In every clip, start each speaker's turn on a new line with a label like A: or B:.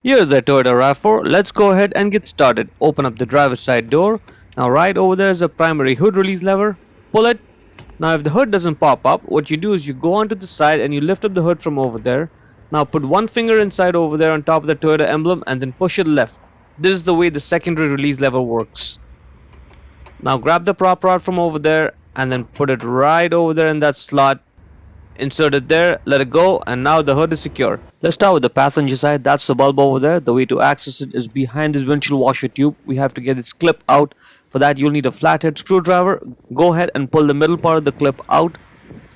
A: Here's a Toyota RAV4. Let's go ahead and get started. Open up the driver's side door. Now right over there is a primary hood release lever. Pull it. Now if the hood doesn't pop up, what you do is you go onto the side and you lift up the hood from over there. Now put one finger inside over there on top of the Toyota emblem and then push it left. This is the way the secondary release lever works. Now grab the prop rod from over there and then put it right over there in that slot. Insert it there, let it go, and now the hood is secure. Let's start with the passenger side. That's the bulb over there. The way to access it is behind this windshield washer tube. We have to get its clip out. For that you'll need a flathead screwdriver. Go ahead and pull the middle part of the clip out.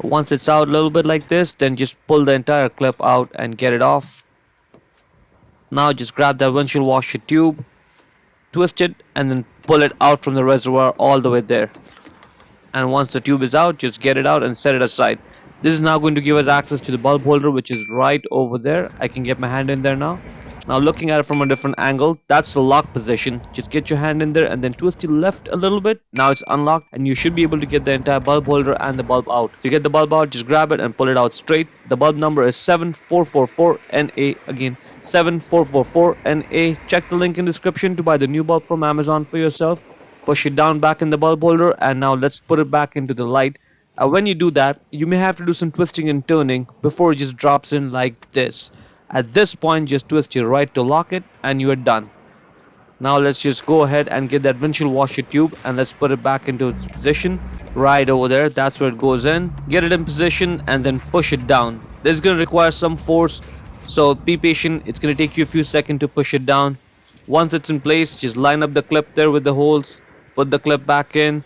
A: Once it's out a little bit like this, then just pull the entire clip out and get it off. Now just grab that windshield washer tube, twist it, and then pull it out from the reservoir all the way there. And once the tube is out, just get it out and set it aside. This is now going to give us access to the bulb holder, which is right over there. I can get my hand in there now. Now looking at it from a different angle, that's the lock position. Just get your hand in there and then twist it left a little bit. Now it's unlocked and you should be able to get the entire bulb holder and the bulb out. To get the bulb out, just grab it and pull it out straight. The bulb number is 7444NA. Again, 7444NA. Check the link in description to buy the new bulb from Amazon for yourself. Push it down back in the bulb holder, and now let's put it back into the light. When you do that, you may have to do some twisting and turning before it just drops in like this. At this point, just twist your right to lock it and you are done. Now let's just go ahead and get that windshield washer tube and let's put it back into its position right over there. That's where it goes in. Get it in position and then push it down. This is going to require some force, so be patient. It's going to take you a few seconds to push it down. Once it's in place, just line up the clip there with the holes. Put the clip back in,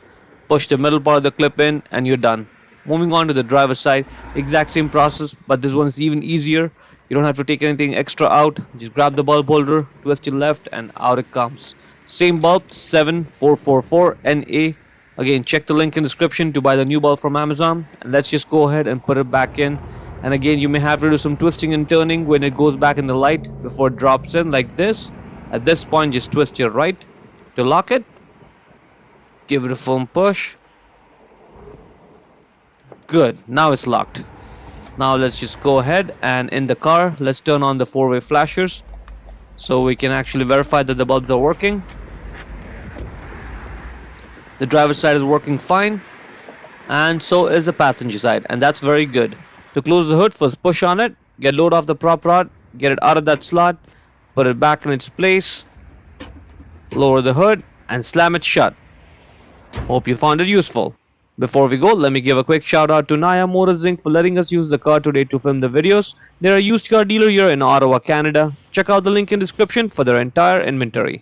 A: push the middle part of the clip in, and you're done. Moving on to the driver's side, exact same process, but this one is even easier. You don't have to take anything extra out. Just grab the bulb holder, twist it left, and out it comes. Same bulb, 7444NA. Again, check the link in the description to buy the new bulb from Amazon. And let's just go ahead and put it back in. And again, you may have to do some twisting and turning when it goes back in the light before it drops in like this. At this point, just twist your right to lock it. Give it a firm push. Good, now it's locked. Now let's just go ahead and in the car, let's turn on the four-way flashers so we can actually verify that the bulbs are working. The driver's side is working fine, and so is the passenger side, and that's very good. To close the hood, first push on it, get load off the prop rod, get it out of that slot, put it back in its place, lower the hood, and slam it shut. Hope you found it useful. Before we go, let me give a quick shout out to Naya Motors Inc. for letting us use the car today to film the videos. They're a used car dealer here in Ottawa, Canada. Check out the link in description for their entire inventory.